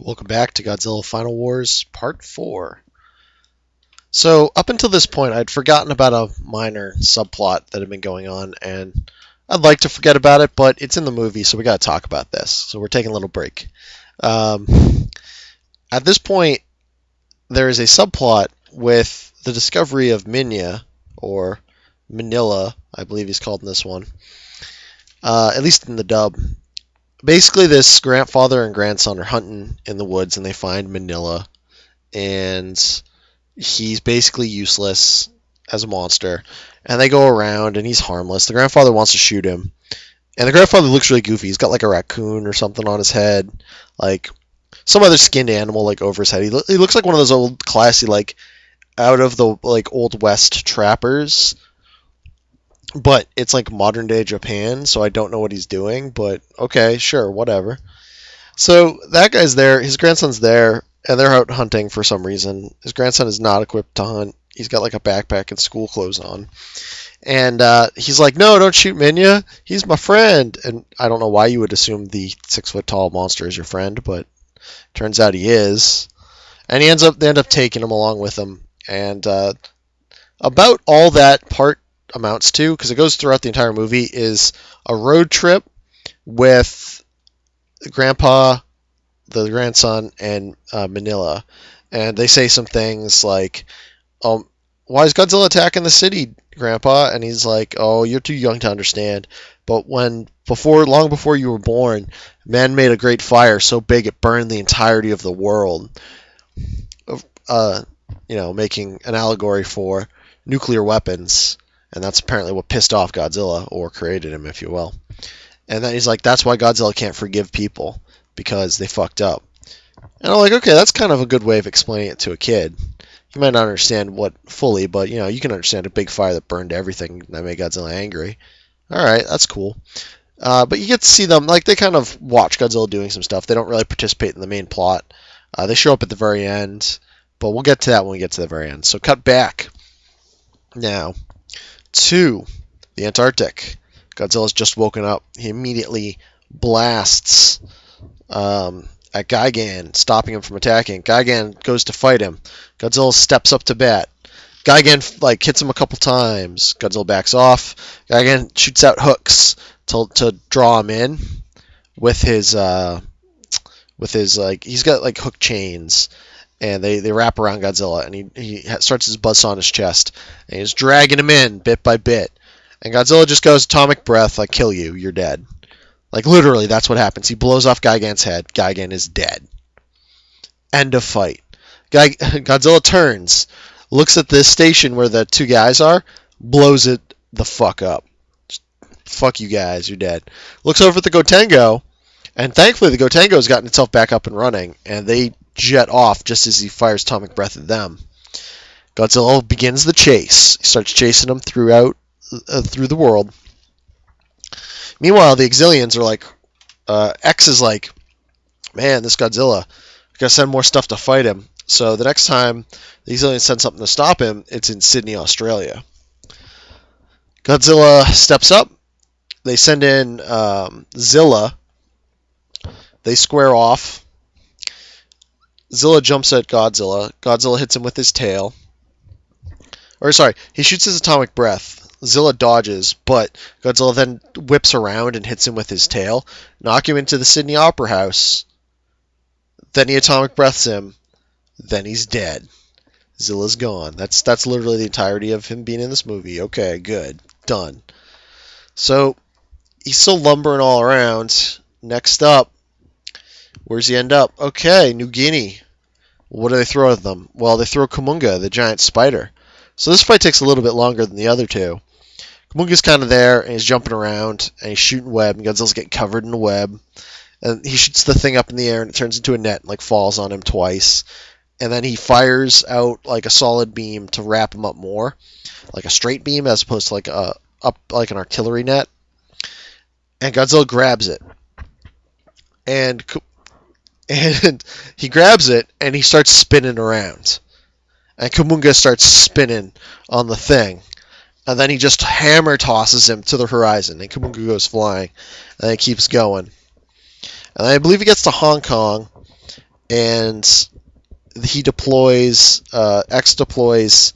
Welcome back to Godzilla Final Wars Part 4. So, up until this point, I'd forgotten about a minor subplot that had been going on, and I'd like to forget about it, but it's in the movie, so we gotta talk about this. So, we're taking a little break. Um, at this point, there is a subplot with the discovery of Minya, or Manila, I believe he's called in this one, at least in the dub. Basically, this grandfather and grandson are hunting in the woods, and they find Manila, and he's basically useless as a monster. And they go around, and he's harmless. The grandfather wants to shoot him, and the grandfather looks really goofy. He's got like a raccoon or something on his head, like some other skinned animal like over his head. He looks like one of those old classy, like out of the like old west trappers, but it's like modern day Japan, so I don't know what he's doing, but okay, sure, whatever. So that guy's there, his grandson's there, and they're out hunting for some reason. His grandson is not equipped to hunt. He's got like a backpack and school clothes on. And he's like, no, don't shoot Minya. He's my friend. And I don't know why you would assume the 6 foot tall monster is your friend, but turns out he is. And they end up taking him along with them. And about all that part amounts to, because it goes throughout the entire movie, is a road trip with Grandpa, the grandson, and Manila. And they say some things like, why is Godzilla attacking the city, Grandpa? And he's like, oh, you're too young to understand. But long before you were born, man made a great fire so big it burned the entirety of the world. Making an allegory for nuclear weapons. And that's apparently what pissed off Godzilla, or created him, if you will. And then he's like, that's why Godzilla can't forgive people, because they fucked up. And I'm like, okay, that's kind of a good way of explaining it to a kid. You might not understand what fully, but you can understand a big fire that burned everything that made Godzilla angry. All right, that's cool. But you get to see them, like, they kind of watch Godzilla doing some stuff. They don't really participate in the main plot. They show up at the very end, but we'll get to that when we get to the very end. So cut back now to the Antarctic. Godzilla's just woken up. He immediately blasts at Gigan, stopping him from attacking. Gigan goes to fight him. Godzilla steps up to bat. Gigan hits him a couple times. Godzilla backs off. Gigan shoots out hooks to draw him in with his he's got hook chains, and they wrap around Godzilla, and he starts his buzzsaw on his chest, and he's dragging him in bit by bit. And Godzilla just goes, atomic breath, I kill you, you're dead. Like, literally, that's what happens. He blows off Gigan's head. Gigan is dead. End of fight. Godzilla turns, looks at this station where the two guys are, blows it the fuck up. Just, fuck you guys, you're dead. Looks over at the Gotengo, and thankfully the Gotengo's gotten itself back up and running, and they jet off just as he fires atomic breath at them. Godzilla begins the chase. He starts chasing them through the world. Meanwhile, the Exilians are like, X is like, man, this Godzilla, we gotta send more stuff to fight him. So the next time the Exilians send something to stop him, it's in Sydney, Australia. Godzilla steps up. They send in Zilla. They square off. Zilla jumps at Godzilla. Godzilla hits him with his tail. He shoots his atomic breath. Zilla dodges, but Godzilla then whips around and hits him with his tail, knock him into the Sydney Opera House. Then he atomic breaths him. Then he's dead. Zilla's gone. That's literally the entirety of him being in this movie. Okay, good. Done. So, he's still lumbering all around. Next up, where's he end up? Okay, New Guinea. What do they throw at them? Well, they throw Kumunga, the giant spider. So this fight takes a little bit longer than the other two. Kumunga's kind of there, and he's jumping around, and he's shooting web, and Godzilla's getting covered in the web. And he shoots the thing up in the air, and it turns into a net and falls on him twice. And then he fires out a solid beam to wrap him up more, like a straight beam as opposed to an artillery net. And Godzilla grabs it, and he grabs it, and he starts spinning around. And Kumunga starts spinning on the thing. And then he just hammer tosses him to the horizon, and Kumunga goes flying, and then he keeps going. And I believe he gets to Hong Kong, and he deploys X deploys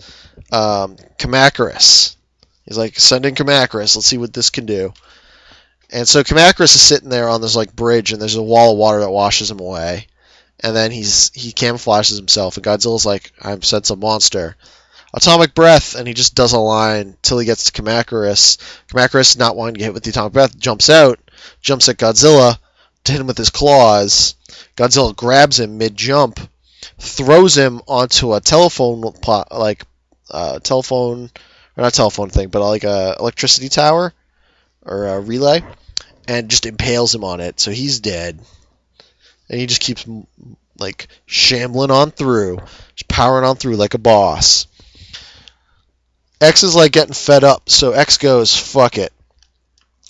Kamacuras. He's like, send in Kamacuras. Let's see what this can do. And so Kamacuras is sitting there on this like bridge, and there's a wall of water that washes him away. And then he camouflages himself, and Godzilla's like, I've sent some monster. Atomic breath, and he just does a line till he gets to Kamacuras. Kamacuras, not wanting to get hit with the atomic breath, jumps out, jumps at Godzilla to hit him with his claws. Godzilla grabs him mid-jump, throws him onto a telephone, telephone, or not telephone thing, but like a electricity tower or a relay, and just impales him on it. So he's dead, and he just keeps like shambling on through, just powering on through like a boss. X is like getting fed up, so X goes, fuck it,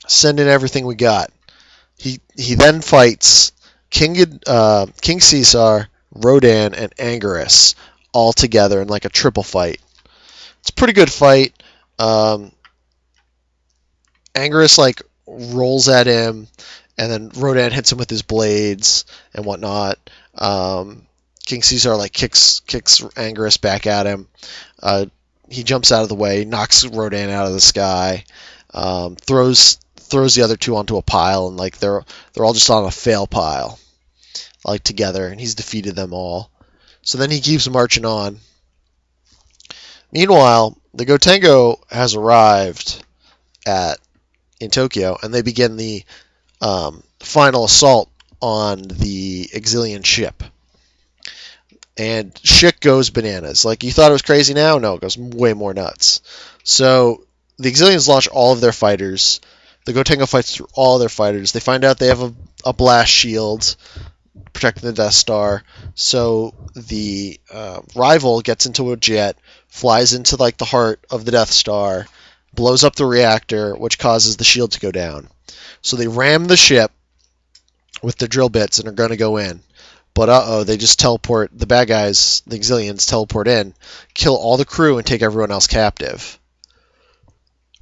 send in everything we got. He then fights King Caesar, Rodan, and Anguirus all together in like a triple fight. It's a pretty good fight. Anguirus like rolls at him, and then Rodan hits him with his blades and whatnot. King Caesar like kicks Anguirus back at him. He jumps out of the way, knocks Rodan out of the sky, throws the other two onto a pile, and like they're all just on a fail pile, like together, and he's defeated them all. So then he keeps marching on. Meanwhile, the Gotengo has arrived in Tokyo, and they begin the final assault on the Exilian ship. And shit goes bananas. Like, you thought it was crazy now? No, it goes way more nuts. So, the Exilians launch all of their fighters. The Gotengo fights through all their fighters. They find out they have a blast shield protecting the Death Star. So, the rival gets into a jet, flies into, like, the heart of the Death Star, blows up the reactor, which causes the shield to go down. So, they ram the ship with the drill bits and are going to go in. But they just teleport, the bad guys, the Exilians, teleport in, kill all the crew, and take everyone else captive.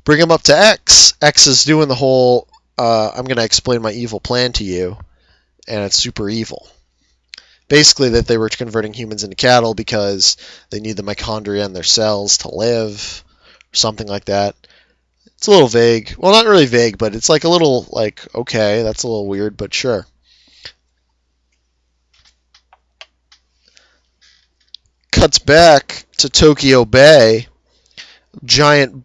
Bring them up to X. X is doing the whole, I'm going to explain my evil plan to you, and it's super evil. Basically, that they were converting humans into cattle because they need the mitochondria in their cells to live, or something like that. It's a little vague. Well, not really vague, but it's like a little, like, okay, that's a little weird, but sure. Cuts back to Tokyo Bay. Giant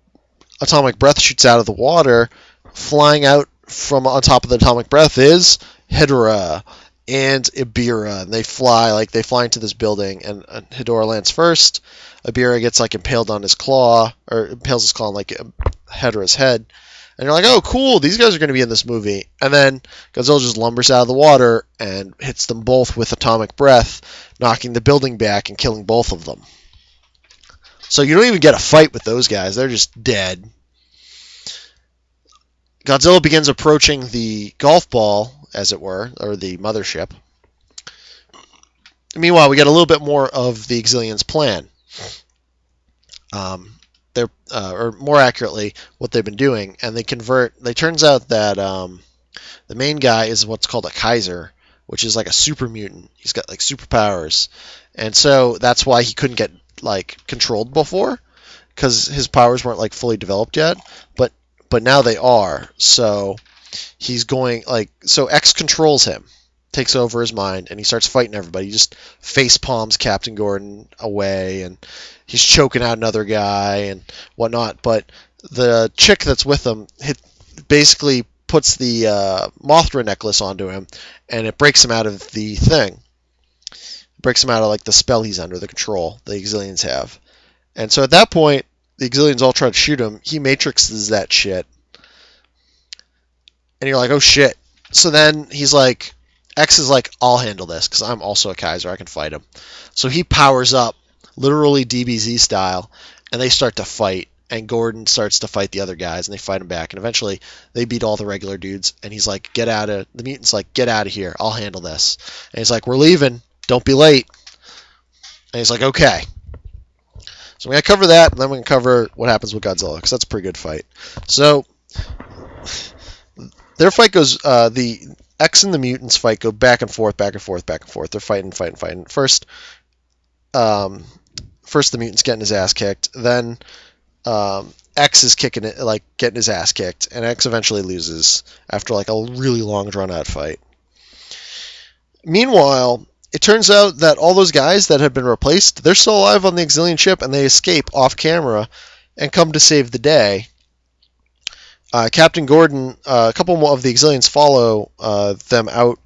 atomic breath shoots out of the water. Flying out from on top of the atomic breath is Hedorah and Ibira. And they fly into this building, and Hedorah lands first. Ibira gets like impaled on his claw, or impales his claw on like Hedorah's head. And you're like, oh, cool, these guys are going to be in this movie. And then Godzilla just lumbers out of the water and hits them both with atomic breath, knocking the building back and killing both of them. So you don't even get a fight with those guys. They're just dead. Godzilla begins approaching the golf ball, as it were, or the mothership. Meanwhile, we get a little bit more of the Exilians' plan. Or more accurately, what they've been doing, and they turns out that the main guy is what's called a Kaiser, which is like a super mutant. He's got like superpowers, and so that's why he couldn't get like controlled before, because his powers weren't like fully developed yet. But now they are. So he's going so X controls him, takes over his mind, and he starts fighting everybody. He just face palms Captain Gordon away, and he's choking out another guy and whatnot. But the chick that's with him basically puts the Mothra necklace onto him, and it breaks him out of the thing. It breaks him out of like the spell he's under, the control the Exilians have. And so at that point, the Exilians all try to shoot him. He matrixes that shit. And you're like, oh shit. So then he's like, X is like, I'll handle this, because I'm also a Kaiser. I can fight him. So he powers up, literally DBZ style, and they start to fight. And Gordon starts to fight the other guys, and they fight him back. And eventually, they beat all the regular dudes. And he's like, the mutant's like, get out of here. I'll handle this. And he's like, we're leaving. Don't be late. And he's like, okay. So we're going to cover that, and then we're going to cover what happens with Godzilla, because that's a pretty good fight. So their fight goes, the X and the mutants fight, go back and forth, back and forth, back and forth. They're fighting, fighting, fighting. Um, first the mutant's getting his ass kicked. Then X is kicking it, like getting his ass kicked, and X eventually loses after like a really long, drawn-out fight. Meanwhile, it turns out that all those guys that had been replaced, they're still alive on the Exilian ship, and they escape off camera and come to save the day. Captain Gordon, a couple more of the Exilians follow them out.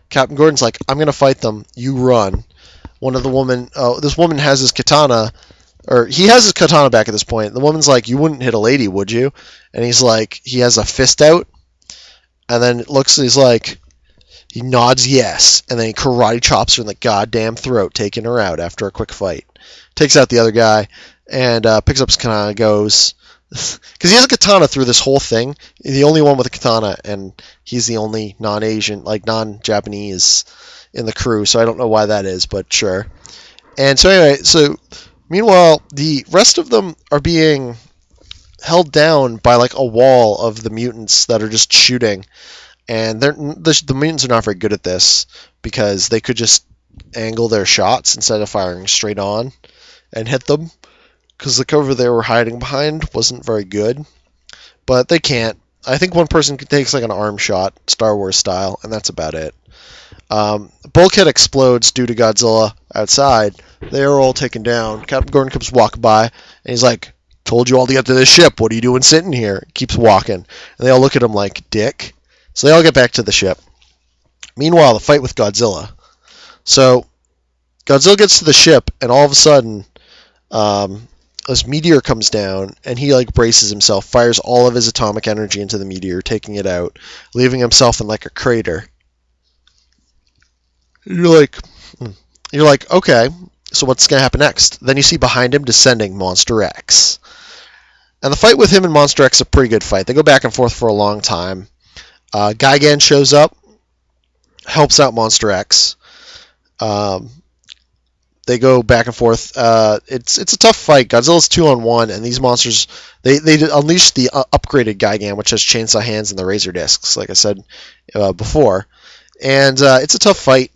Captain Gordon's like, I'm going to fight them. You run. This woman has his katana, or he has his katana back at this point. The woman's like, you wouldn't hit a lady, would you? And he's like, he has a fist out, and then he's like, he nods yes, and then he karate chops her in the goddamn throat, taking her out after a quick fight. Takes out the other guy, and picks up his katana, goes, because he has a katana through this whole thing. He's the only one with a katana, and he's the only non-Asian, like non-Japanese in the crew, so I don't know why that is, but sure. And so anyway, meanwhile, the rest of them are being held down by like a wall of the mutants that are just shooting, and the mutants are not very good at this because they could just angle their shots instead of firing straight on and hit them, because the cover they were hiding behind wasn't very good. But they can't. I think one person takes like an arm shot, Star Wars style, and that's about it. Bulkhead explodes due to Godzilla outside. They are all taken down. Captain Gordon comes walking by, and he's like, told you all to get to this ship. What are you doing sitting here? Keeps walking. And they all look at him like, dick. So they all get back to the ship. Meanwhile, the fight with Godzilla. So Godzilla gets to the ship, and all of a sudden, this meteor comes down, and he like braces himself, fires all of his atomic energy into the meteor, taking it out, leaving himself in like a crater. You're like, okay, so what's going to happen next? Then you see behind him descending Monster X. And the fight with him and Monster X is a pretty good fight. They go back and forth for a long time. Gigan shows up, helps out Monster X. They go back and forth. It's a tough fight. Godzilla's 2-on-1, and these monsters, they unleash the upgraded Gigan, which has chainsaw hands and the razor discs, like I said before. And it's a tough fight.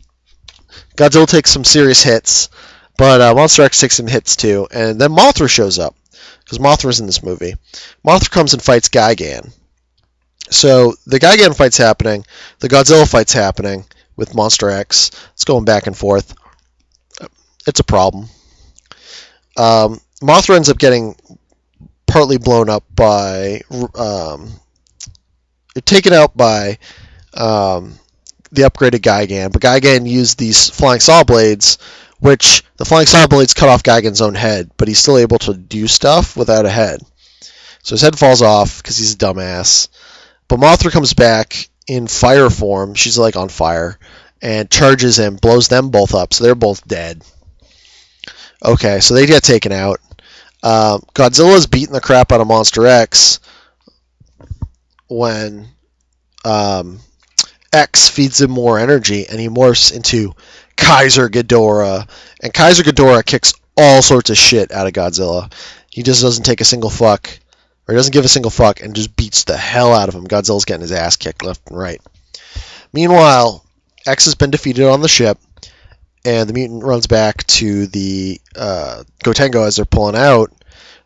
Godzilla takes some serious hits, but Monster X takes some hits too. And then Mothra shows up, because Mothra's in this movie. Mothra comes and fights Gigan. So the Gigan fight's happening, the Godzilla fight's happening with Monster X. It's going back and forth. It's a problem. Mothra ends up getting partly blown up by, taken out by the upgraded Gigan, but Gigan used these flying saw blades, which the flying saw blades cut off Gigan's own head, but he's still able to do stuff without a head. So his head falls off because he's a dumbass. But Mothra comes back in fire form. She's like on fire, and charges him, blows them both up, so they're both dead. Okay, so they get taken out. Godzilla's beating the crap out of Monster X when X feeds him more energy, and he morphs into Kaiser Ghidorah. And Kaiser Ghidorah kicks all sorts of shit out of Godzilla. He just doesn't take a single fuck, or doesn't give a single fuck, and just beats the hell out of him. Godzilla's getting his ass kicked left and right. Meanwhile, X has been defeated on the ship, and the mutant runs back to the Gotengo as they're pulling out.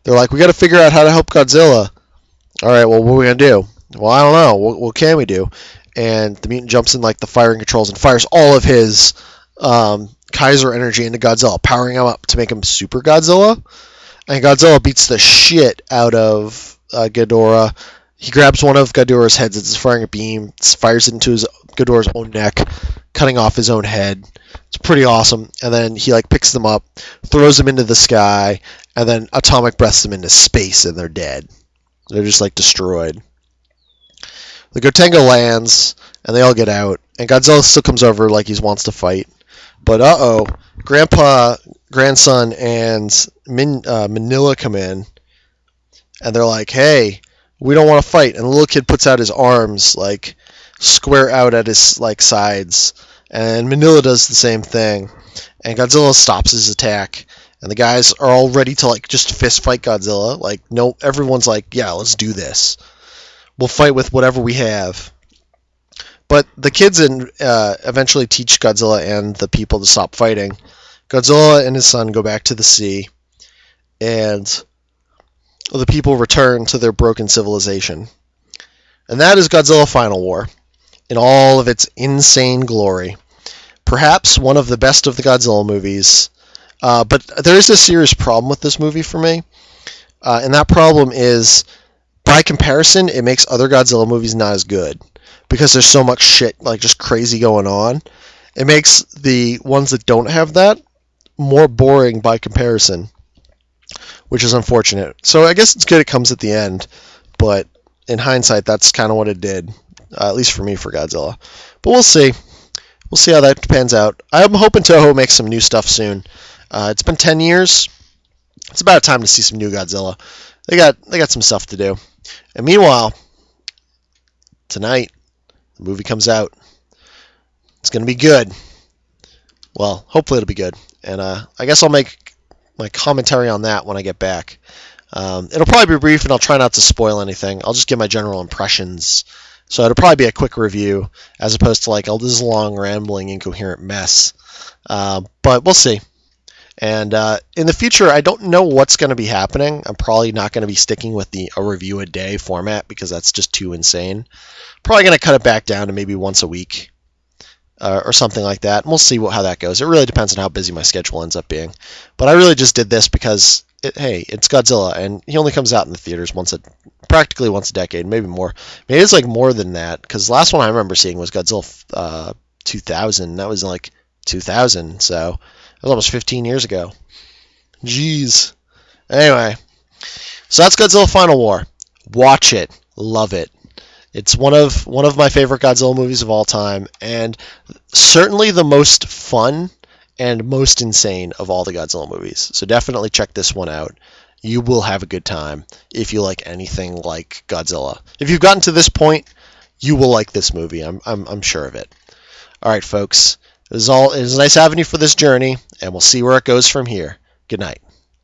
They're like, we got to figure out how to help Godzilla. All right, well, what are we going to do? Well, I don't know. What can we do? And the mutant jumps in like the firing controls and fires all of his Kaiser energy into Godzilla, powering him up to make him Super Godzilla. And Godzilla beats the shit out of Ghidorah. He grabs one of Ghidorah's heads. It's firing a beam, fires it into Ghidorah's own neck, cutting off his own head. It's pretty awesome. And then he like picks them up, throws them into the sky, and then atomic breaths them into space, and they're dead. They're just like destroyed. The Gotengo lands, and they all get out. And Godzilla still comes over like he wants to fight. But Grandpa, Grandson, and Manila come in, and they're like, hey, we don't want to fight. And the little kid puts out his arms, like, square out at his, like, sides. And Manila does the same thing. And Godzilla stops his attack. And the guys are all ready to, like, just fist fight Godzilla. Like, no, everyone's like, yeah, let's do this. We'll fight with whatever we have. But the kids eventually teach Godzilla and the people to stop fighting. Godzilla and his son go back to the sea, and the people return to their broken civilization. And that is Godzilla Final War in all of its insane glory. Perhaps one of the best of the Godzilla movies. But there is a serious problem with this movie for me. And that problem is, by comparison, it makes other Godzilla movies not as good. Because there's so much shit, like just crazy going on. It makes the ones that don't have that more boring by comparison, which is unfortunate. So I guess it's good it comes at the end, but in hindsight, that's kind of what it did, at least for me, for Godzilla. But we'll see. We'll see how that pans out. I'm hoping Toho makes some new stuff soon. It's been 10 years. It's about time to see some new Godzilla. They got some stuff to do. And meanwhile, tonight, the movie comes out. It's going to be good. Well, hopefully it'll be good. And I guess I'll make my commentary on that when I get back. It'll probably be brief, and I'll try not to spoil anything. I'll just give my general impressions. So it'll probably be a quick review, as opposed to like, oh, this is a long, rambling, incoherent mess. But we'll see. And in the future, I don't know what's going to be happening. I'm probably not going to be sticking with a review a day format, because that's just too insane. Probably going to cut it back down to maybe once a week. Or something like that. And we'll see how that goes. It really depends on how busy my schedule ends up being. But I really just did this because, it's Godzilla, and he only comes out in the theaters practically once a decade, maybe more. Maybe it's like more than that, because the last one I remember seeing was Godzilla 2000. That was like 2000, so it was almost 15 years ago. Jeez. Anyway, so that's Godzilla Final War. Watch it. Love it. It's one of my favorite Godzilla movies of all time, and certainly the most fun and most insane of all the Godzilla movies. So definitely check this one out. You will have a good time if you like anything like Godzilla. If you've gotten to this point, you will like this movie. I'm sure of it. All right, folks. It was a nice having you for this journey, and we'll see where it goes from here. Good night.